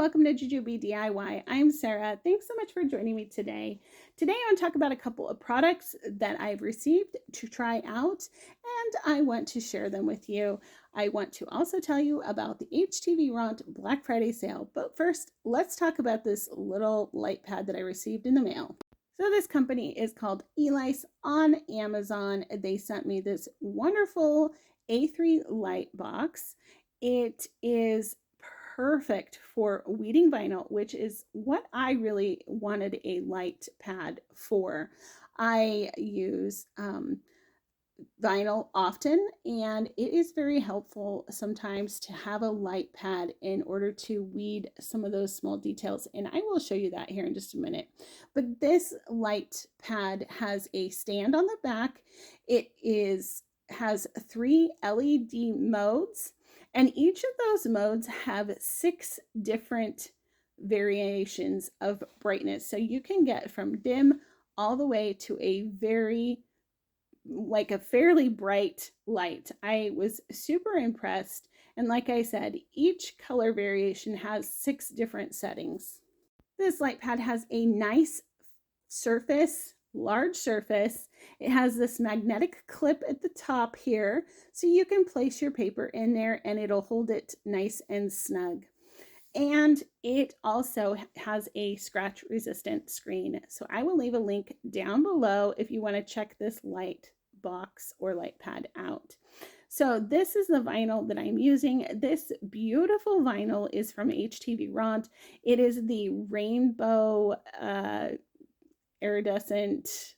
welcome to Jujube DIY. I'm Sarah. Thanks so much for joining me today. Today I want to talk about a couple of products that I've received to try out, and I want to share them with you. I want to also tell you about the HTV Ront Black Friday sale. But first, let's talk about this little light pad that I received in the mail. So this company is called ELICE on Amazon. They sent me this wonderful A3 light box. It is perfect for weeding vinyl, which is what I really wanted a light pad for. I use vinyl often, and it is very helpful sometimes to have a light pad in order to weed some of those small details, and I will show you that here in just a minute. But this light pad has a stand on the back. It has 3 LED modes, and each of those modes have 6 different variations of brightness. So you can get from dim all the way to a fairly bright light. I was super impressed. And like I said, each color variation has 6 different settings. This light pad has a nice surface, large surface. It has this magnetic clip at the top here, so you can place your paper in there and it'll hold it nice and snug. And it also has a scratch resistant screen. So I will leave a link down below if you want to check this light box or light pad out. So this is the vinyl that I'm using. This beautiful vinyl is from HTV Ront. It is the rainbow iridescent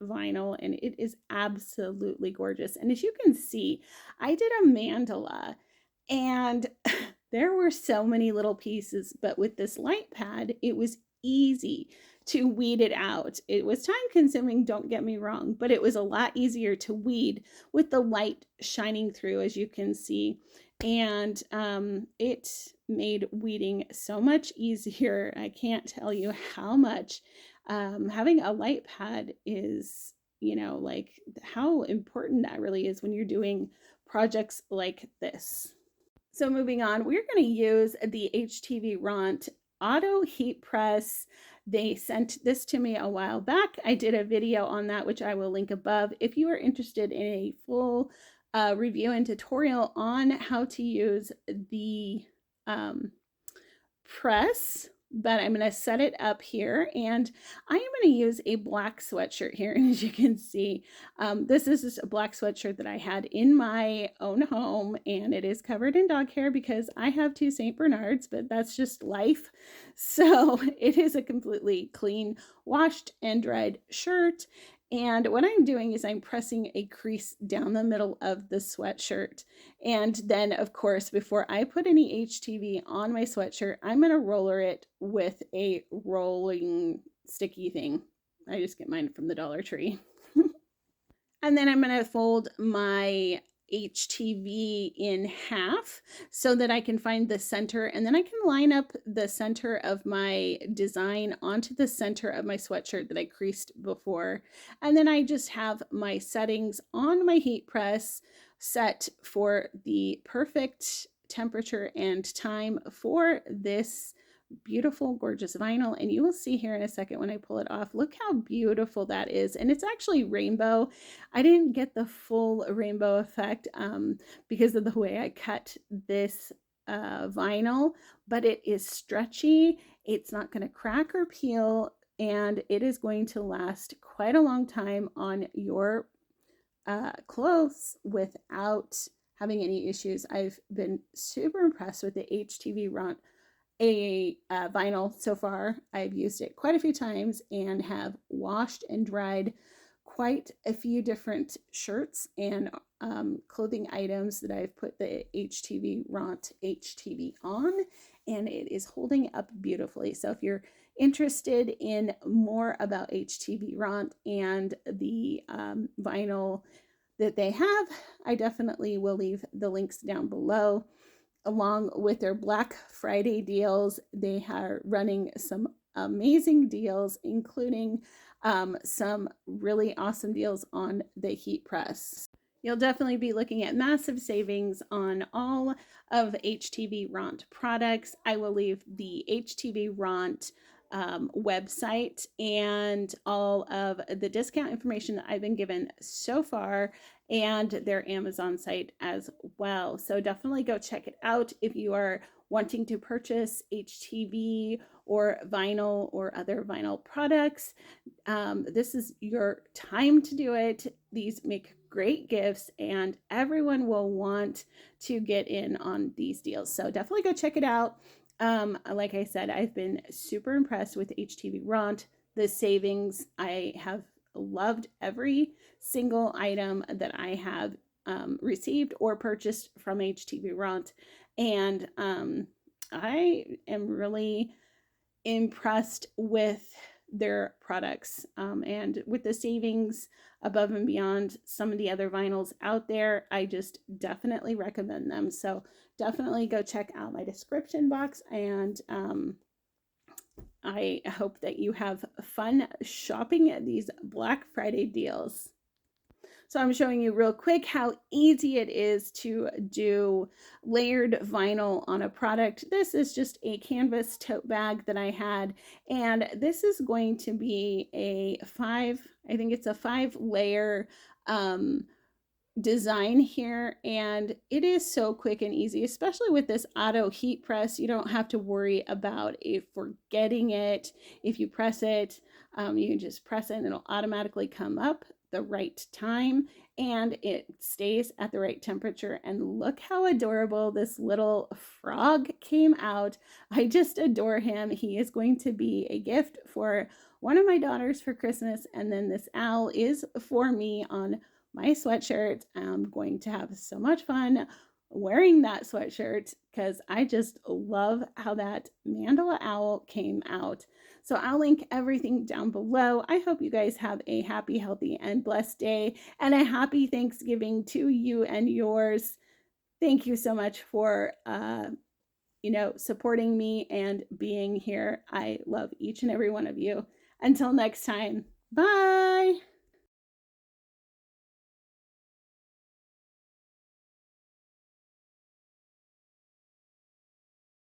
vinyl, and it is absolutely gorgeous. And as you can see, I did a mandala, and there were so many little pieces, but with this light pad, it was easy to weed it out. It was time consuming, don't get me wrong, but it was a lot easier to weed with the light shining through, as you can see. And it made weeding so much easier. I can't tell you how much having a light pad is, like how important that really is when you're doing projects like this. So moving on, we're going to use the HTV Ront Auto Heat Press. They sent this to me a while back. I did a video on that, which I will link above. If you are interested in a full review and tutorial on how to use the press, but I'm going to set it up here, and I am going to use a black sweatshirt here. And as you can see, this is just a black sweatshirt that I had in my own home, and it is covered in dog hair because I have 2 St. Bernards, but that's just life. So it is a completely clean, washed and dried shirt. And what I'm doing is I'm pressing a crease down the middle of the sweatshirt. And then, of course, before I put any HTV on my sweatshirt, I'm going to roller it with a rolling sticky thing. I just get mine from the Dollar Tree. And then I'm going to fold my HTV in half so that I can find the center, and then I can line up the center of my design onto the center of my sweatshirt that I creased before. And then I just have my settings on my heat press set for the perfect temperature and time for this beautiful, gorgeous vinyl. And you will see here in a second when I pull it off, look how beautiful that is. And it's actually rainbow. I didn't get the full rainbow effect because of the way I cut this vinyl, but it is stretchy. It's not going to crack or peel, and it is going to last quite a long time on your clothes without having any issues. I've been super impressed with the HTV Ront vinyl so far. I've used it quite a few times and have washed and dried quite a few different shirts and clothing items that I've put the HTV Ront HTV on, and it is holding up beautifully. So if you're interested in more about HTV Ront and the vinyl that they have, I definitely will leave the links down below. Along with their Black Friday deals, they are running some amazing deals, including some really awesome deals on the heat press. You'll definitely be looking at massive savings on all of HTV Ront products. I will leave the HTV Ront website and all of the discount information that I've been given so far, and their Amazon site as well. So definitely go check it out if you are wanting to purchase HTV or vinyl or other vinyl products. This is your time to do it. These make great gifts, and everyone will want to get in on these deals. So definitely go check it out. Like I said, I've been super impressed with HTV Ront. The savings, I have loved every single item that I have received or purchased from HTV Ront. And I am really impressed with their products and with the savings above and beyond some of the other vinyls out there. I just definitely recommend them. So definitely go check out my description box, and I hope that you have fun shopping at these Black Friday deals. So I'm showing you real quick how easy it is to do layered vinyl on a product. This is just a canvas tote bag that I had, and this is going to be I think it's a 5-layer design here, and it is so quick and easy, especially with this auto heat press. You don't have to worry about forgetting it. If you press it, you can just press it and it'll automatically come up the right time, and it stays at the right temperature. And look how adorable this little frog came out. I just adore him. He is going to be a gift for one of my daughters for Christmas, and then this owl is for me on my sweatshirt. I'm going to have so much fun wearing that sweatshirt because I just love how that mandala owl came out. So I'll link everything down below. I hope you guys have a happy, healthy, and blessed day, and a happy Thanksgiving to you and yours. Thank you so much for supporting me and being here. I love each and every one of you. Until next time, bye.